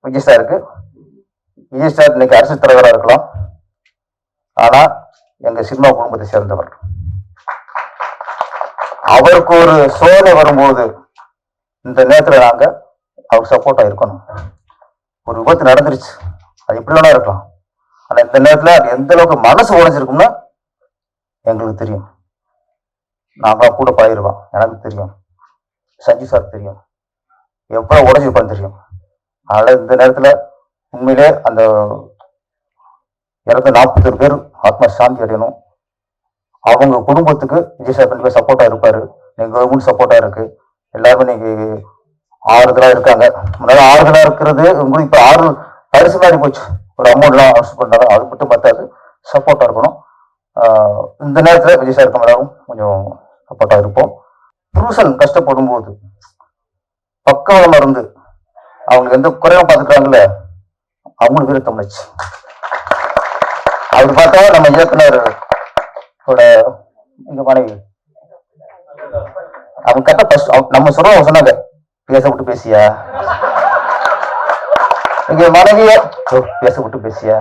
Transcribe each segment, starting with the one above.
விஜய் சாருக்கு. விஜய் சார் இன்னைக்கு அரசு தலைவராக இருக்கலாம், ஆனா எங்க சினிமா குடும்பத்தை சேர்ந்தவர். அவருக்கு ஒரு சோதனை வரும்போது இந்த நேரத்துல நாங்க அவருக்கு சப்போர்ட்டா இருக்கணும். ஒரு விபத்து நடந்துருச்சு, அது எப்படி வேணா இருக்கலாம், ஆனா இந்த நேரத்துல அது எந்த அளவுக்கு மனசு உடைஞ்சிருக்கும்னா எங்களுக்கு தெரியும். நாங்க கூட பழகிருக்கோம், எனக்கு தெரியும், சஞ்சீவ் சார் தெரியும், எவ்வளவு உடைஞ்சிருப்பான்னு தெரியும். அதனால இந்த நேரத்துல உண்மையிலே அந்த இறந்த 41 பேர் ஆத்மா சாந்தி அடையணும். அவங்க குடும்பத்துக்கு விஜய் சார் கண்டிப்பா சப்போர்ட்டா இருப்பாரு. நீங்க கவர்மெண்ட் சப்போர்ட்டா இருக்கு, எல்லாருமே நீங்க ஆறுதலா இருக்காங்க. முன்னாடி ஆறுதலா இருக்கிறது உங்களுக்கு இப்ப ஆறுதல் பரிசு மாதிரி போச்சு. ஒரு அமௌண்ட்லாம் அரசு பண்ணாங்க, அது மட்டும் பத்தாது, சப்போர்ட்டா இருக்கணும். இந்த நேரத்துல விஜய் சார் கமலாவும் கொஞ்சம் சப்போர்ட்டா இருப்போம். புருஷன் கஷ்டப்படும் போது பக்கவளமா இருந்து அவங்க எந்த குறையும் பார்த்துக்கிறாங்கல்ல, அவங்களுக்கு வீர தமிழச்சி. அவர் பார்த்தா நம்ம இயக்குனர் எங்க மனைவி அவங்க கரெக்டா ஃபர்ஸ்ட் நம்ம சொல்றோம், சொன்னாங்க பேச விட்டு பேசியா, எங்க மனைவிய பேச விட்டு பேசியா,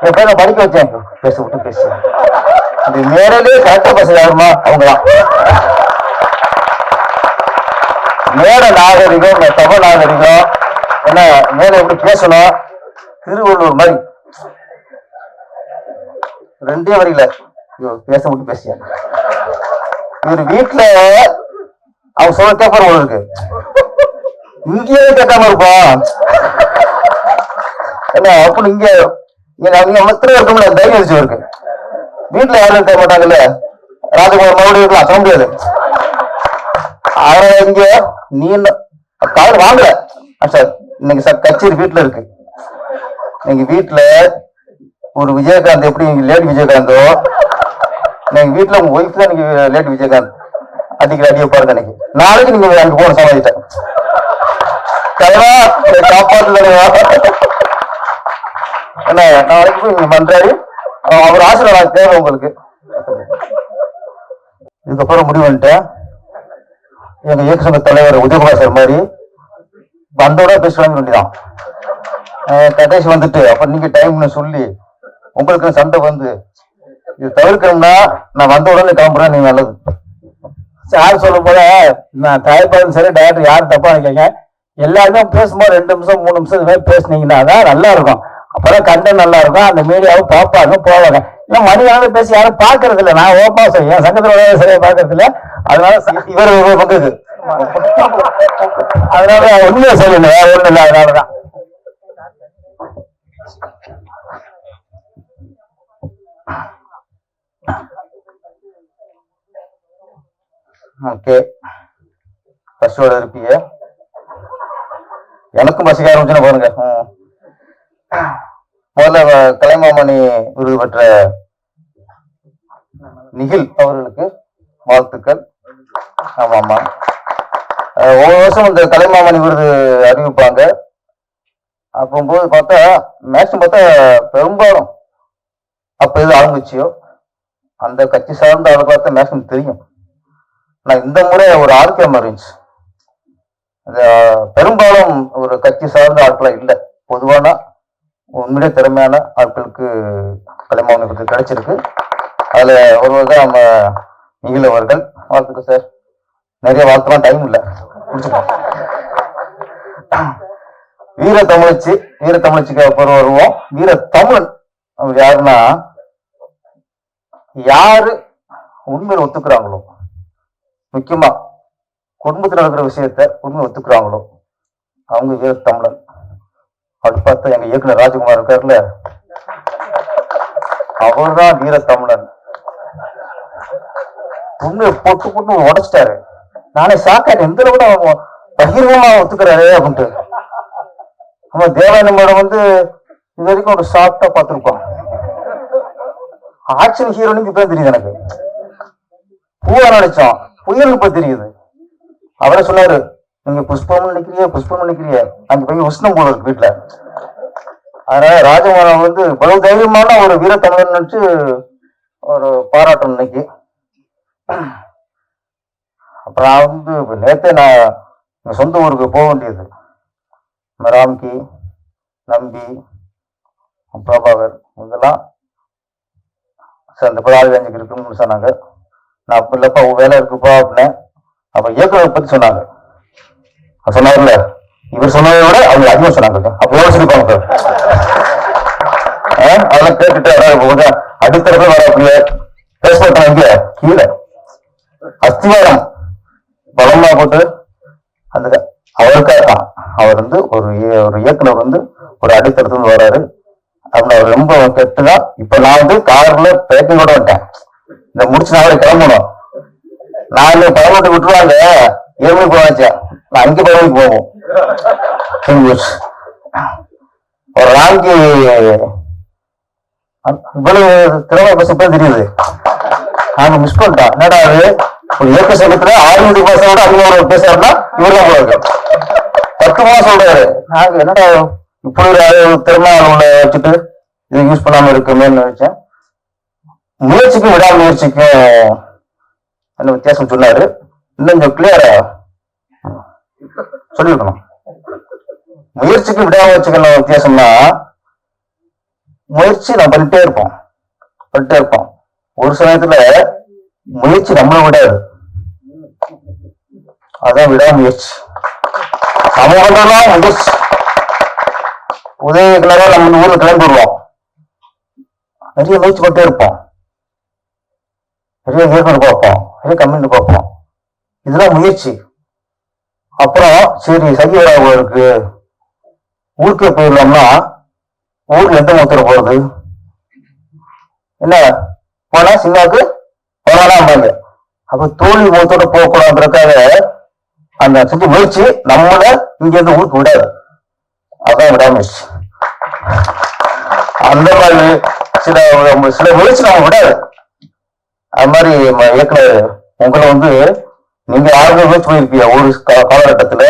என் பையனை படிக்க வச்சேன் பேச விட்டு பேசியா. இந்த நேரடியே கரெக்டா பேச யாருமா அவங்கதான். மேல நாகரிகம், தமிழ் நாகரிகம் என்ன, மேல எப்படி பேசணும், திருவள்ளுவர் மாதிரி ரெண்டே வரையில பேச விட்டு பேசியா. இவர் வீட்டுல அவங்க சொல்ல கேட்பாரு இருக்கு, இங்கேயே கேட்காம இருப்போம் என்ன அப்படி இங்க மத்திரம் இருக்கும்ல தைரியம் வச்சு இருக்கு. வீட்டுல யாரும் இருக்க மாட்டாங்கல்ல, ராஜகுமார் மறுபடியும் இருக்கலாம் சொல்ல முடியாது. அதனால இங்க நீ கார் வாங்கல சார், இன்னைக்கு சார் கச்சேரி வீட்டுல இருக்கு. நீங்க வீட்டுல ஒரு விஜயகாந்த் எப்படி லேடி விஜயகாந்தோ, நீங்க வீட்டுல உங்க ஒய்ஃப் தான் நீங்க லேடி விஜயகாந்த் அடிக்கிற அடியை பாருங்க. இன்னைக்கு நாளைக்கு நீங்க அங்க போன சமாளிட்டேன் காப்பாத்துல என்ன நாளைக்கு போய் நீங்க பண்றாரு. அவர் ஆசீர்வாதம் தேவை உங்களுக்கு. இதுக்கப்புறம் முடிவு பண்ணிட்டேன், எங்க இயக்க சங்க தலைவர் உதயகுமார் சார் மாதிரி வந்தோட பேசுவாங்க வேண்டியதான். கடைசி வந்துட்டு அப்ப நீங்க டைம்னு சொல்லி உங்களுக்கு சண்டை வந்து இது தவிர்க்கணும்னா நான் வந்த உடனே கிளம்புறேன், நீங்க நல்லது. சார் சொல்லும் போல நான் தயாரிப்பாளரும் சரி டைரக்டர் யாரும் தப்பா நினைக்கங்க, எல்லாருமே பேசும்போது 2 நிமிஷம் 3 நிமிஷம் இது மாதிரி பேசுனீங்கன்னா தான் நல்லா இருக்கும். அப்பதான் கண்டென்ட் நல்லா இருக்கும், அந்த மீடியாவும் பார்ப்பாங்க போவாங்க. இல்லை மணியாலும் பேசி யாரும் பாக்குறது இல்லை. நான் ஓப்பா செய்ய சங்கத்தோட சரியா பாக்குறது இல்லை. அதனால இவர் பங்குக்கு அதனால உண்மையை சொல்லல, ஒண்ணு இல்லை. அதனாலதான் ஓகே. பஸ்ஸோட இருப்பீங்க, எனக்கும் பசிக்க ஆரம்பிச்சுன்னு பாருங்க. முதல்ல கலைமாமணி விருது பெற்ற நிகில் அவர்களுக்கு வாழ்த்துக்கள். ஆமா ஆமா, ஒவ்வொரு வருஷம் இந்த கலைமாமணி விருது அறிவிப்பாங்க. அப்போது பார்த்தா மேக்சிமம் பார்த்தா பெரும்பாலும் அப்ப எது ஆரம்பிச்சியோ அந்த கட்சி சார்ந்த ஆளை பார்த்தா மேக்சிமம் தெரியும். நான் இந்த முறை ஒரு ஆரோக்கியமா இருந்துச்சு, பெரும்பாலும் ஒரு கட்சி சார்ந்த ஆட்களா இல்லை, பொதுவான உண்மையிலே திறமையான ஆட்களுக்கு கலைமாமணி விருது கிடைச்சிருக்கு. அதுல ஒருவர் தான் நம்ம நிகில் அவர்கள். வாழ்த்துக்கு சார், நிறைய வாழ்த்துலாம் டைம் இல்லை, முடிச்சுப்போம். வீர தமிழச்சி, வீர தமிழச்சிக்கு அப்புறம் வருவோம். வீர தமிழன் அவர் யாருன்னா, யாரு உண்மையில ஒத்துக்கிறாங்களோ, முக்கியமா குடும்பத்தில் நடக்கிற விஷயத்த உண்மை ஒத்துக்கிறாங்களோ அவங்க வீர தமிழன். அப்படி பார்த்தா எங்க இயக்குனர் ராஜகுமார் இருக்காருல்ல, அவர் தான் வீர தமிழன். உண்மையை போட்டு போட்டு உடைச்சிட்டாரு. நானே சாக்காட்டேன், இந்த கூட பகிர்வமா ஒத்துக்கிறாரு அப்படின்ட்டு. நம்ம தேவாயன மேடம் வந்து இது வரைக்கும் ஒரு சாஃப்டா பார்த்துருக்கோம். ஆக்ஷன் ஹீரோனுக்கு இப்ப தெரியுது எனக்கு. பூவா நினைச்சோம், புயல் இப்ப தெரியுது. அவரே சொன்னாரு, நீங்க புஷ்பம் நினைக்கிறிய அங்க போய் உஷ்ணம் போல இருக்கு வீட்டுல. அதனால ராஜகுமாரன் வந்து இவ்வளவு தைரியமான ஒரு வீர தமிழன் நினைச்சு ஒரு பாராட்டம் இன்னைக்கு. அப்புறம் நான் வந்து நேத்தே நான் சொந்த ஊருக்கு போக வேண்டியது. ராம்கி, நம்பி, பிரபாகர் இதெல்லாம் சார் இந்த படம் ஆள் இருக்குன்னு சொன்னாங்க. நான் அப்போ இல்லைப்பா வேலை இருக்குப்பா அப்படின்னேன். அப்போ இயக்குநரை பற்றி சொன்னாங்க. சொன்னார்ல, இவர் சொன்னதை விட அவங்க அதிகம் சொன்னாங்க. அப்போ யோசிச்சிருப்பாங்க சார். அதெல்லாம் கேட்டுட்டு வர அடித்தரப்பு வரக்கூடிய பேசப்பட்டாங்க. இங்க கீழே அஸ்திவாரம் பலமா போட்டு அந்த அவருக்காக தான் அவர் வந்து ஒரு இயக்குனர் வந்து ஒரு அடித்தரத்துல வர்றாரு அப்படின்னு அவர் ரொம்ப கெட்டுதான். இப்ப நான் வந்து கார்ல பேக்கிங் கூட விட்டேன். இந்த முடிச்சு நான் கிளம்பணும். நான் இந்த 11 விட்டுருவாங்க 7 மணிக்கு போச்சேன். நான் 5 மணிக்கு போவோம். ஒரு நாளைக்கு இவ்வளவு திறமை பசங்க தெரியுது. நாங்க மிஸ் பண்ணிட்டோம். என்னடா அது ஒரு இயக்க சங்கத்துல 6 மாசம் அதிகம் பேசுறாருன்னா இவர்தான் போறாரு. 10 மாசம் சொல்றாரு. நாங்க என்னடா இப்படி ஒரு திறமை உள்ள வச்சுட்டு இது யூஸ் பண்ணாம இருக்குமேன்னு நினைச்சேன். முயற்சிக்கும் விடாமுயற்சிக்கும் என்ன வித்தியாசம் சொன்னாரு. இன்னும் கொஞ்சம் கிளியரா சொல்லிருக்கணும். முயற்சிக்கு விடாமுயற்சிக்கு வித்தியாசம்னா, முயற்சி நம்ம பண்ணிட்டே இருப்போம். ஒரு சமயத்துல முயற்சி நம்மள விடாது. அதான் விடாமுயற்சி. சமூகம் முயற்சி. உதவிகளா நம்ம ஊர்ல கிளம்பி விடுவோம். நிறைய முயற்சி பண்ணிட்டே இருப்போம். நிறைய இயக்குனர் பார்ப்போம், நிறைய கம்யூனிட்டி பார்ப்போம். இதெல்லாம் முயற்சி. அப்புறம் சரி சகிவராக இருக்கு, ஊருக்கு போயிடலாம்னா ஊர்ல எந்த மூத்தர போறது? என்ன போனா சினிமாவுக்கு போனாலும் அப்ப தோல்வி மூத்தோட போகக்கூடாதுக்காக அந்த செஞ்ச முயற்சி நம்மள இங்க இருந்து ஊருக்கு விடாது. அதான் விடாமுயற்சி. அந்த மாதிரி சில முயற்சி நம்ம விடாது. அது மாதிரி இயக்குனர் உங்களை வந்து நீங்க 6 முயற்சி போயிருப்பீங்க ஒரு காலகட்டத்துல.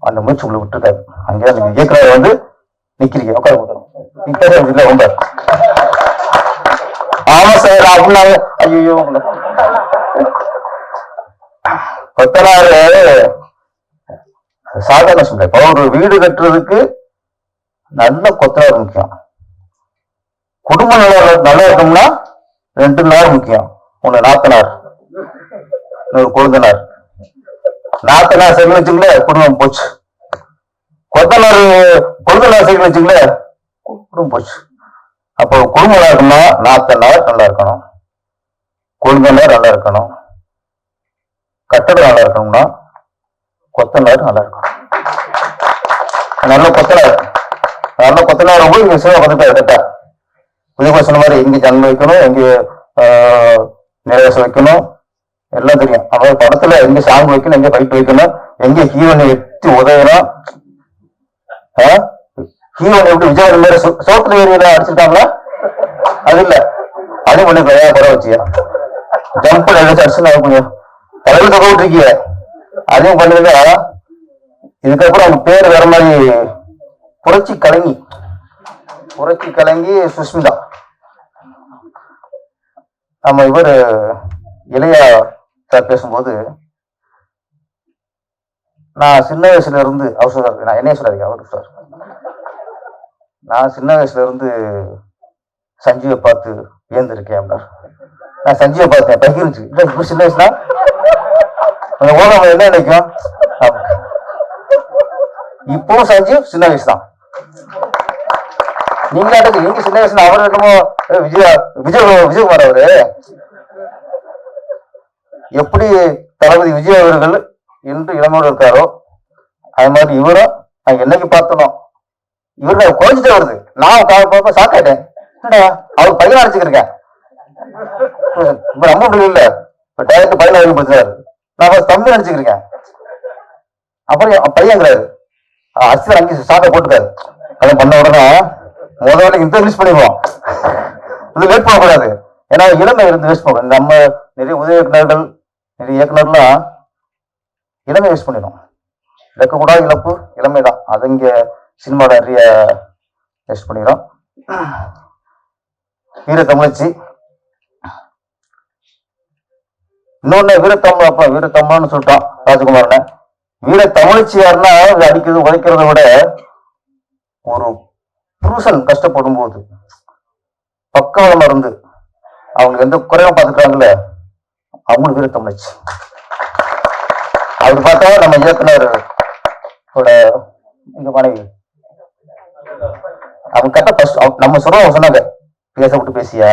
அந்த முயற்சி உங்களை விட்டுருக்காரு. அங்கே நீங்க இயக்குனர் வந்து நிக்கிறீங்க. உட்கார ரொம்ப ஆமா சார் அப்படின்னாங்க. ஐயோ கொத்தனாரு சாதாரண சொல்ல. இப்ப ஒரு வீடு கட்டுறதுக்கு நல்ல கொத்தனார் முக்கியம். குடும்பம் நல்லா இருக்கணும்னா 2 நாள் முக்கியம். ஒண்ணு நாத்தனார், இன்னொரு கொழுந்தனார். நாத்தனார் சைக்கிள் வச்சுங்களே குடும்பம் போச்சு. கொழுந்தனார் சைக்கிள் வச்சுங்களே குடும்பம் போச்சு. அப்போ குடும்பம் நல்லா இருக்கணும்னா நாத்தனார் நல்லா இருக்கணும், கொழுந்தனார் நல்லா இருக்கணும், கட்டடம் நல்லா இருக்கணும்னா கொத்தனார் நல்லா இருக்கணும். நல்ல கொத்தனார் ரொம்ப இங்க சேவை பார்த்துட்டா கரெக்டா புதிய சொன்ன மாதிரி எங்க ஜன்ம வைக்கணும், எங்க நிறைவேசம் வைக்கணும் எல்லாம் தெரியும். அவங்க படத்துல எங்க சாங் வைக்கணும், எங்க ஃபைட் வைக்கணும், எங்க ஹீரோனை எட்டி உதவணும். ஹீரோனை எப்படி விஜய் மாதிரி சோத்துல ஏரியா அடிச்சிருக்காங்களா? அது இல்ல, அது பண்ணி குறை வச்சியா ஜம்ப்ல ஏதாச்சும் அடிச்சு கடவுள் தொகை விட்டுருக்கிய அதையும் பண்ணுங்க. இதுக்கப்புறம் அவங்க பேர் வேற மாதிரி புரட்சி கலங்கி சுஷ்மிதா. நம்ம இவர் இளையா சார் பேசும்போது நான் சின்ன வயசுல இருந்து அவர் சொல்றாரு, நான் என்ன சொல்றாரு அவரு சார், நான் சின்ன வயசுல இருந்து சஞ்சீவை பார்த்து வியந்திருக்கேன் அப்படின்னாரு. நான் சஞ்சீவை பார்த்தேன் பகிர்ந்துச்சு. இல்லை இப்ப சின்ன வயசுனா அந்த ஓரம் என்ன நினைக்கும்? இப்போ சஞ்சீவ் சின்ன வயசு தான். நீங்க சின்ன வயசுல அவர் என்னமோ விஜயகுமார் அவரு எப்படி தளபதி விஜய் அவர்கள் என்று இளமையோடு இருக்காரோ அது மாதிரி இவரும் நான் என்னைக்கு பார்த்தனும் இவரு குறைஞ்சிட்டே வருது. நான் சாக்காயிட்டேன். அவர் பையன் அடிச்சுக்கிருக்கேன். இப்ப நம்ப முடியல. இப்ப டைரக்ட் பையன் அறிமுகப்படுத்துறாரு. நான் தம்பி நினைச்சுக்கிருக்கேன். அப்புறம் பையங்கிறாரு அசிதர் அங்கே சாட்டை போட்டுக்காரு. அதை பண்ண உடனே முதல்ல இந்த மிஸ் பண்ணிடுவோம். இது வேஸ்ட் பண்ணக்கூடாது. ஏன்னா இளமை இருந்து வேஸ்ட் பண்ணக்கூடாது. நம்ம நிறைய உதவி இயக்குநர்கள் நிறைய இயக்குநர்லாம் இளமை வேஸ்ட் பண்ணிடும். இழக்கக்கூடாது இழப்பு இளமை தான். அது இங்க சினிமாவோட நிறைய வேஸ்ட் பண்ணிடும். வீரத்தமிழச்சி இன்னொன்னு வீரத்தம்மான்னு சொல்லிட்டான் ராஜகுமாரனை. வீர தமிழ்ச்சியார்னா அடிக்கிறது உதைக்கிறத விட ஒரு புருஷன் கஷ்டப்படும் போது பக்கவளம் இருந்து அவங்களுக்கு எந்த குறையும் பார்த்துக்கிறாங்கல்ல, அவங்களுக்கு வீர தமிழ்ச்சி. அப்படி பார்த்தா நம்ம இயக்குனர் எங்க மனைவி அவங்க கரெக்டா ஃபர்ஸ்ட் நம்ம சொல்றோம் சொன்னாங்க, பேச விட்டு பேசியா,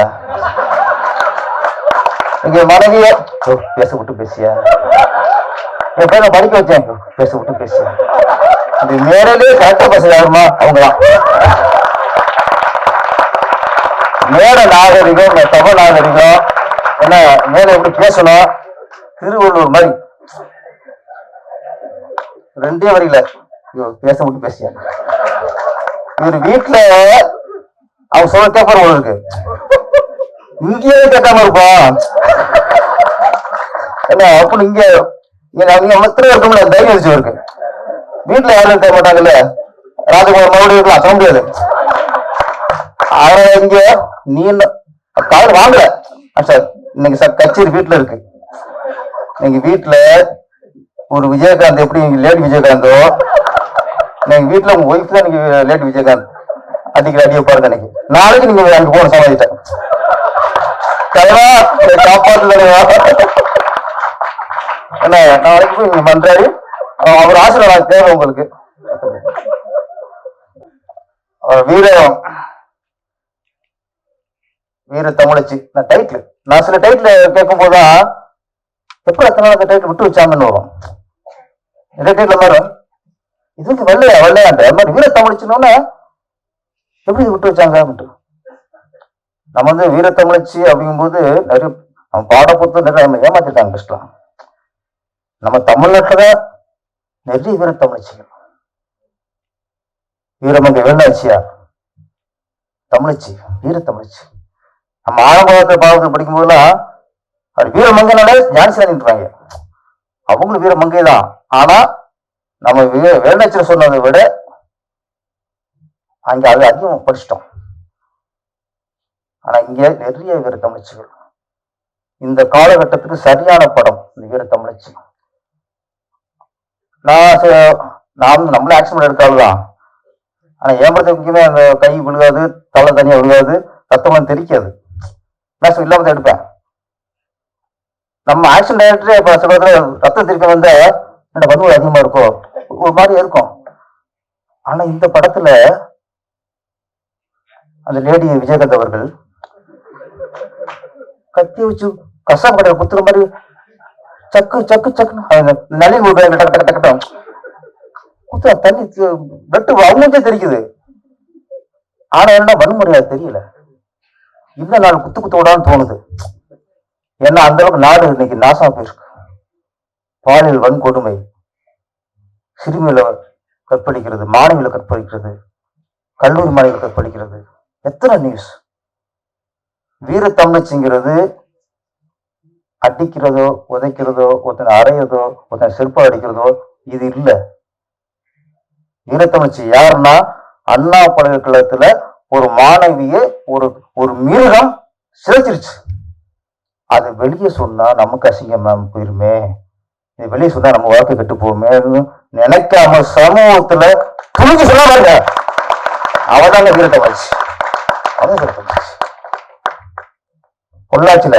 எங்க மனைவிய பேச விட்டு பேசியா, என் பேரை படிக்க வச்சேன் பேச விட்டு பேசியா, இது நேரிலே கரெக்டா பேச யாருமா அவங்கதான். மேல நாகரிகம் தமிழ் நாகரிகம் என்ன மேல எப்படி பேசணும், திருவள்ளுவர் மாதிரி ரெண்டே வரியில பேச விட்டு பேசியா. இவரு வீட்டுல அவங்க சொல்ல கேட்பாரு இருக்கு, இங்கேயே கேட்காம இருப்பான் என்ன அப்படின்னு இங்க இருக்கோம்ல தைரியம் வச்சு இருக்கு. வீட்டுல யாரும் கேட்க மாட்டாங்கல்ல, ராஜகுமார் மறுபடியும் இருக்கலாம் சொல்ல முடியாது. அவன் இங்க நீ கார் வாங்கல சார், இன்னைக்கு கச்சேரி வீட்டுல இருக்கு. நீங்க வீட்டுல ஒரு விஜயகாந்த் எப்படி லேடி விஜயகாந்தோ, நீங்க வீட்டுல உங்க ஒய்ஃப் தான் நீங்க லேடி விஜயகாந்த் அடிக்கிற அடிய பாருங்க. இன்னைக்கு நாளைக்கு நீங்க அங்க போன சமாளிட்டேன் காப்பாத்துல என்ன நாளைக்கு போய் நீங்க பண்றாரு. அவர் ஆசீர்வாதம் தேவை உங்களுக்கு. வீர தமிழச்சி நான் டைட்டில், நான் சில டைட்டில் கேட்கும் போதுதான் எப்படி எத்தனை நாள் அந்த டைட்டில் விட்டு வச்சாங்கன்னு வரும். நிறைய டைட்டில் மாதிரி இதுக்கு வெள்ளையாண்டு அது மாதிரி வீர தமிழச்சின்னு எப்படி விட்டு வச்சாங்க அப்படின்ட்டு. நம்ம வீர தமிழச்சி அப்படிங்கும்போது நிறைய நம்ம பாடப்புத்தம் நிறைய நம்ம ஏமாத்திட்டாங்க பெஸ்ட்லாம். நம்ம தமிழ்நாட்டுல நிறைய வீர தமிழச்சிகள், வீரமங்கை வேலுநாச்சியார் தமிழச்சி, வீர தமிழச்சி. நம்ம ஆரம்பத்தை பாடத்தை படிக்கும் போதெல்லாம் அது வீரமங்கைனாலே ஞானசேனின்றாங்க, அவங்களும் வீரமங்கை தான். ஆனா நம்ம வேலுநாச்சியார் சொன்னதை விட அங்க அது அதிகம் படிச்சிட்டோம். ஆனா இங்க நிறைய வீர தமிழச்சிகள். இந்த காலகட்டத்துக்கு சரியான படம் இந்த வீர தமிழச்சி. நான் நம்மளே ஆக்ஷன் எடுத்தால்தான், ஆனா ஏம்பரத்துக்குமே அந்த கை விழுகாது, தலை தனியா விழுகாது, ரத்தம் தெரிக்காது. நான் இல்லாம எடுப்பேன். நம்ம ஆக்ஷன் டைரக்டரே இப்ப சொல்றதுல ரத்தம் தெரிக்க வந்த வன்முறை அதிகமா இருக்கும், ஒரு மாதிரி இருக்கும். ஆனா இந்த படத்துல அந்த லேடி விஜயகாந்த் அவர்கள் கத்தி வச்சு கசாப் கடையில குத்துற மாதிரி சக்கு சக்கு சக்குன்னு நலிவு குத்துற தண்ணி வெட்டு அவங்களுக்கே தெரிக்குது. ஆனா என்ன வன்முறையா தெரியல, இந்த நாள் குத்து குத்து விடான்னு தோணுது. ஏன்னா அந்த அளவுக்கு நாடு இன்னைக்கு நாசமா போயிருக்கு. பாலியல் வன்கொடுமை, சிறுமியில கற்பழிக்கிறது, மாணவியில கற்பழிக்கிறது, கல்லூரி மாணவிகளை கற்பழிக்கிறது, எத்தனை நியூஸ். வீர தமிழச்சிங்கிறது அடிக்கிறதோ உதைக்கிறதோ ஒருத்தனை அறையதோ ஒருத்தனை செருப்பா அடிக்கிறதோ இது இல்ல. வீரத்தமிழ்ச்சி யாருன்னா அண்ணா பல்கலைக்கழகத்துல ஒரு மாணவியை ஒரு ஒரு மிருகம் சிதைச்சிருச்சு. அது வெளியே சொன்னா நமக்கு அசிங்கமா போயிருமே, இது வெளியே சொன்னா நம்ம வாழ்க்கை கெட்டு போகுமே நினைக்காம சமூகத்துல புரிஞ்சு சொல்ல பாருங்க, அவதாங்க வீரத்தமிழ்ச்சி. அதான் வீரத்தமிழ்ச்சி. பொள்ளாச்சியில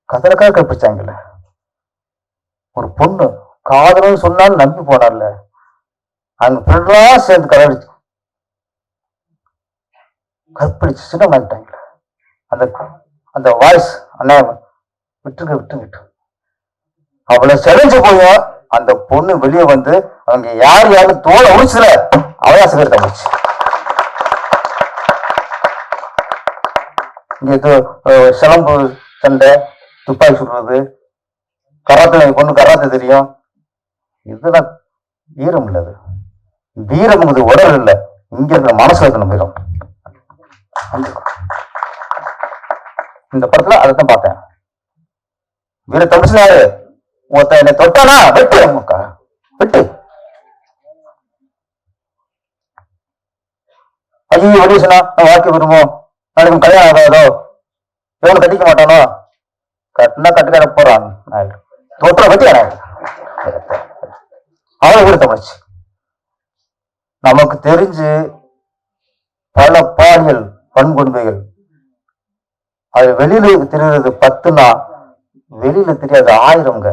கதறக்காக கற்பிச்சாங்கல்ல, ஒரு பொண்ணு காதல்னு சொன்னாலும் நம்பி போனால, அந்த பொருளா சேர்ந்து கதறிச்சு கற்பிடிச்சு சின்னமாக்கிட்டாங்களே. அந்த அந்த வாய்ஸ் அண்ணா விட்டுருங்க விட்டுருங்க. அவளை செடைஞ்சு போய் அந்த பொண்ணு வெளியே வந்து அவங்க யார் யாரு தோலை உடிச்சுல அவதான் சிகரெட் தமிழ்ச்சி. இங்க சிலம்பு சண்டை, துப்பாக்கி சுடுறது, கராத்தே பொண்ணு கராத்தே தெரியும், இதுதான் வீரம் இல்லது. வீரம் உடல் இல்லை, இங்க இருக்கிற மனசு இருக்கணும் வீரம். இந்த படத்துல அதைத்தான் பார்த்தேன். வீர தமிழ்ச்சினாரு ஒருத்த என்னை தொட்டானா வெட்டு வெட்டு, ஐயோ வெளியே சொன்னா வாழ்க்கை விரும்பும், நாளைக்கு கல்யாணம் ஆகாதோ, இவனு கட்டிக்க மாட்டானோ, கட்டினா கட்டுக்கார போறான் தொட்டுற பத்தி அவளை வீர தமிழச்சி. நமக்கு தெரிஞ்சு பல பாலியல் வன்கொடுமைகள் அது வெளியில தெரிகிறது 10னா வெளியில தெரியாது 1000ங்க.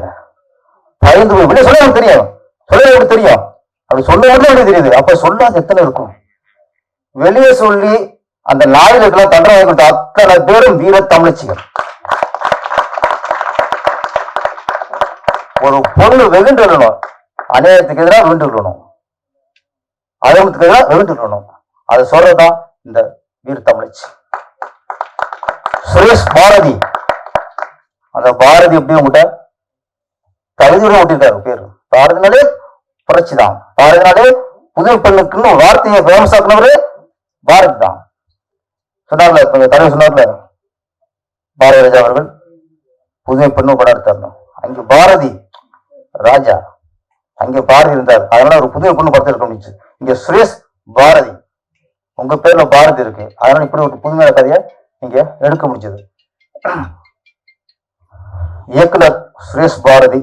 பயந்து போய் வெளியே சொல்ல தெரியும், சொல்ல தெரியும், அப்படி சொல்ல எனக்கு தெரியுது. அப்ப சொல்லாத எத்தனை இருக்கும்? வெளியே சொல்லி அந்த நாயிலுக்கெல்லாம் தண்டனை கொடுத்த அத்தனை பேரும் வீர தமிழச்சிகள். ஒரு பொண்ணு வெகுண்டு விடணும், அநியாயத்துக்கு எதிராக வெகுண்டு விடணும், அதற்கு எதிராக வெகுண்டு விடணும். அதை சொல்றதுதான் இந்த வீர தமிழச்சி. சுரேஷ் பாரதி, அந்த பாரதி எப்படி உங்ககிட்ட கவிதையோட ஓட்டிருக்காரு பேரு. பாரதினாலே புரட்சி தான், பாரதினாலே புதுமை பெண்ணுக்குன்னு ஒரு வார்த்தையை ஃபேமஸ் ஆக்குனவரு பாரதி தான். சொன்னார்ல தலைவர் சொன்னார்ல, பாரதி ராஜா அவர்கள் புதுமை பெண்ணும் படம் எடுத்தார். அங்க பாரதி ராஜா, அங்க பாரதி இருந்தார், அதனால ஒரு புதுமை பெண்ணு படத்தில் இருக்க முடிச்சு. இங்க சுரேஷ் பாரதி, உங்க பேர்ல பாரதி இருக்கு, அதனால இப்படி ஒரு புதுமையான கதையை நீங்க எடுக்க முடிஞ்சது. இயக்குனர் சுரேஷ் பாரதி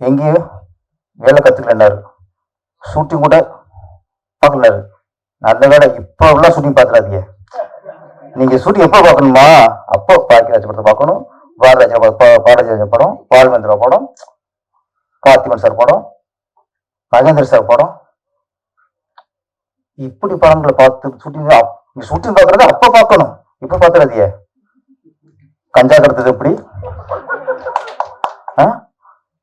எங்கேயும் வேலை கத்துக்கலன்னாரு, ஷூட்டிங் கூட பார்க்கலாரு. அந்த வேலை இப்ப உள்ள ஷூட்டிங் பார்த்துடாதீங்க. நீங்க ஷூட்டிங் எப்போ பார்க்கணுமா, அப்போ பாக்கியராஜ் படத்தை பார்க்கணும், பாரதிராஜா படம், பால்மேந்திரா படம், கார்த்திகன் சார் படம், மகேந்திர சார் படம், இப்படி படங்களை பார்த்து ஷூட்டிங் பார்க்கறது அப்ப பார்க்கணும், இப்ப பார்த்துடாதீங்க. கஞ்சா கடத்தது எப்படி,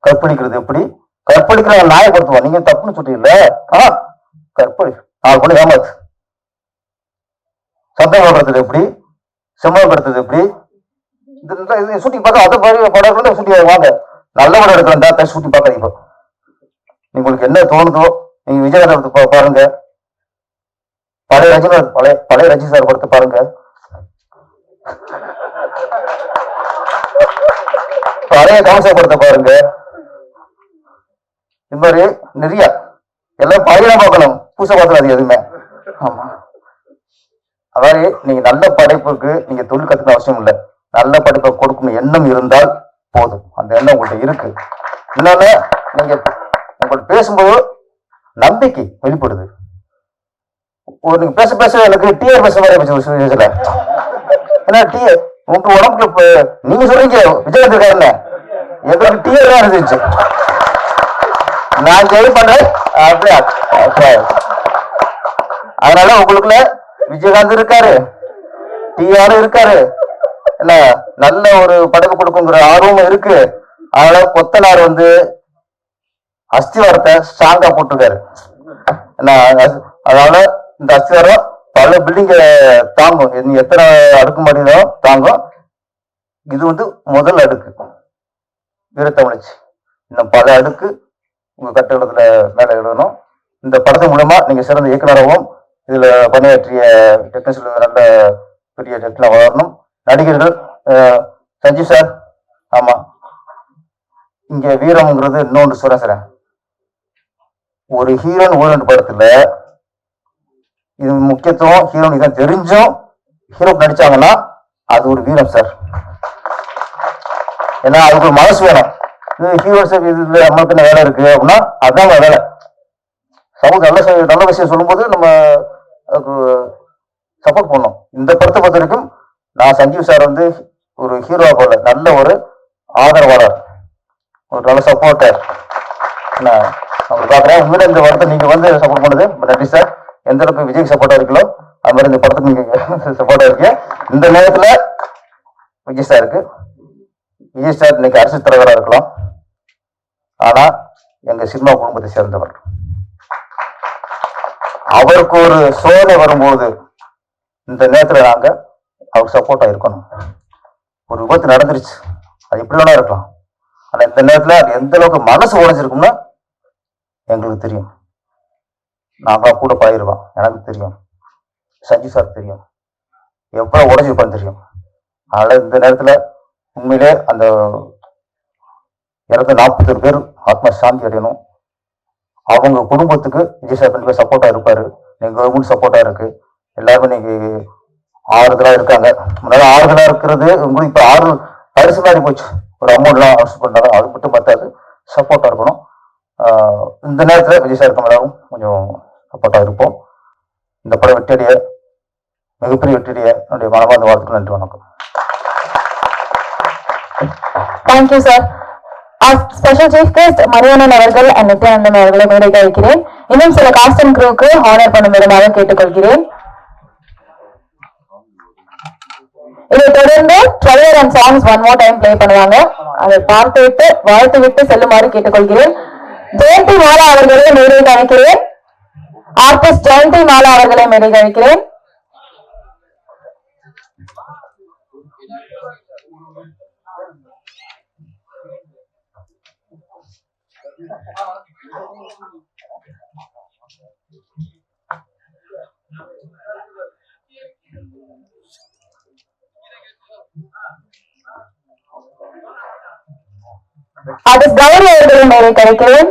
கற்பழிக்கிறது எப்படி, கற்பழிக்கிற நியாயப்படுத்துவோம். நீங்க தப்புன்னு சொல்றீங்கல்ல, கற்பழி 4 பொண்ணு ஏமாத்து, சத்தம் படுறது எப்படி, செம்மம் படுத்துறது எப்படி, ஷூட்டிங் பார்க்க அதை படம் ஷூட்டிங் வாங்க. நல்ல படம் எடுக்கிறதா ஷூட்டிங் பார்க்காதீங்க. இப்போ உங்களுக்கு என்ன தோணுதோ நீங்க விஜயகாந்த் பாருங்க, பழைய ரஜினி சார் படத்தை பாருங்க, பழைய கமசா படத்தை பாருங்க. இந்த மாதிரி நிறைய எல்லாம் பழைய பார்க்கணும், புதுசா பார்த்துடாது எதுவுமே. ஆமா, அதாவது நீங்க நல்ல படைப்புக்கு நீங்க தொழில் கத்துக்க அவசியம் இல்லை, நல்ல படைப்பை கொடுக்கணும் எண்ணம் இருந்தால் போதும். அந்த எண்ணம் உங்கள்கிட்ட இருக்கு. இன்னொன்னு, நீங்க உங்கள்கிட்ட பேசும்போது நம்பிக்கை வெளிப்படுது. நீங்க பேச பேச எனக்கு டிஆர் பேச மாதிரி பேசல, ஏன்னா டிஆர் உங்க உடம்புக்கு நீங்க சொல்றீங்க விஜயகாந்த் இருக்காருன்னு, எங்களுக்கு டிஆர் தான் இருந்துச்சு. நான் ஜெய் பண்றேன் அப்படியா, அதனால உங்களுக்குள்ள விஜயகாந்த் இருக்காரு, டிஆர் இருக்காரு, என்ன நல்ல ஒரு படைப்பு கொடுக்குங்கிற ஆர்வம் இருக்கு. அதனால கொத்தனார் அஸ்திவாரத்தை ஸ்ட்ராங்கா போட்டிருக்காரு. என்ன அதனால இந்த அஸ்திவாரம் பல பில்டிங்க தாங்கும், நீ எத்தனை அடுக்கு மாடியும் தாங்கும். இது முதல் அடுக்கு வீரத்தமிழச்சி, இன்னும் பல அடுக்கு உங்க கட்டடத்துல மேல இடணும். இந்த படத்தின் மூலமா நீங்க சிறந்த இயக்குனராகவும் இதுல பணியாற்றிய டெக்னீஷியன் நல்ல பெரிய டெக்னா வளரணும். நடிகர்கள் சஞ்சீவ் சார், ஆமா இங்க வீரம்ங்கிறது இன்னொன்று சொல்றேன், ஒரு ஹீரோன் ஓரண்டு படத்துல இது முக்கியத்துவம் ஹீரோன் இதான் தெரிஞ்சும் ஹீரோ நடிச்சாங்கன்னா அது ஒரு வீரம் சார். ஏன்னா அதுக்கு ஒரு மனசு வேணும். இது ஹீரோ சார் இதுல நம்மளுக்கு என்ன வேலை இருக்கு அப்படின்னா அதுதான் வேலை. சமூக நல்ல விஷயம் சொல்லும்போது நம்ம அதுக்கு சப்போர்ட் பண்ணணும். இந்த படத்தை பொறுத்த வரைக்கும் நான் சஞ்சீவ் சார் ஒரு ஹீரோவா போல நல்ல ஒரு ஆதரவாளர், ஒரு நல்ல சப்போர்ட்டர் நான் பாக்குறேன். உண்மையில இந்த படத்தை நீங்க சப்போர்ட் பண்ணுது நன்றி சார். எந்த அளவுக்கு விஜய்க்கு சப்போர்ட்டா இருக்கீங்களோ அது மாதிரி இந்த படத்துக்கு நீங்க சப்போர்ட்டா இருக்கீங்க. இந்த நேரத்துல விஜய் சார் இருக்கு, விஜய் சார் இன்னைக்கு அரசு தலைவராக இருக்கலாம், ஆனா எங்க சினிமா குடும்பத்தை சேர்ந்தவர். அவருக்கு ஒரு சோதனை வரும்போது இந்த நேரத்துல நாங்க அவருக்கு சப்போர்ட்டா இருக்கணும். ஒரு விபத்து நடந்துருச்சு, அது எப்படி வேணா இருக்கலாம், ஆனா இந்த நேரத்துல எந்த அளவுக்கு மனசு உடைஞ்சிருக்கும்னா எங்களுக்கு தெரியும். நாங்க கூட பழகிருக்கோம், எனக்கு தெரியும், சஞ்சீவ் சார் தெரியும், எவ்வளவு உடைஞ்சிருப்பான்னு தெரியும். அதனால இந்த நேரத்துல உண்மையிலே அந்த இறந்து 41 பேர் ஆத்மா சாந்தி அடையணும். அவங்க குடும்பத்துக்கு விஜய் சார் கண்டிப்பா சப்போர்ட்டா இருப்பாரு, நீங்க கவர்மெண்ட் சப்போர்ட்டா இருக்கு, எல்லாருமே நீங்க ஆறுதலா இருக்காங்க. முன்னாடி ஆறுதலா இருக்கிறது உங்களுக்கு இப்ப 6 பரிசு மாதிரி போச்சு. ஒரு அமௌண்ட்லாம் அரசு பண்ணாலும் அது மட்டும் பத்தாது, சப்போர்ட்டாக இருக்கணும். இந்த நேரத்தில் விஜய் சார் எல்லாரும் கொஞ்சம் சப்போர்ட்டாக இருப்போம். இந்த படம் வெற்றியடைய, மிகப்பெரிய வெற்றியடைய என்னுடைய மனமார்ந்த வாழ்த்துக்கள். நன்றி, வணக்கம். Thank you sir. Special chief guest Manivannan அவர்கள் அண்ட் நித்யானந்தன் அவர்களை மேடைக்கு அழைக்கிறேன். இன்னும் சில காஸ்ட் அண்ட் க்ரூக்கு ஹானர் பண்ணும் விதமாக கேட்டுக்கொள்கிறேன். இதை தொடர்ந்து trailer and songs one more time play பண்ணுவாங்க. அதை பார்த்துவிட்டு வாழ்த்து விட்டு செல்லுமாறு கேட்டுக்கொள்கிறேன். ஜெயந்தி மாலா அவர்களை மேடைக்கு அழைக்கிறேன். ஆர்டிஸ்ட் ஜெயந்தி மாலா அவர்களை மேடைக்கு அழைக்கிறேன். ஆர்டிஸ்ட் கௌரி அவர்களை மேடைக்கு அழைக்கிறேன்.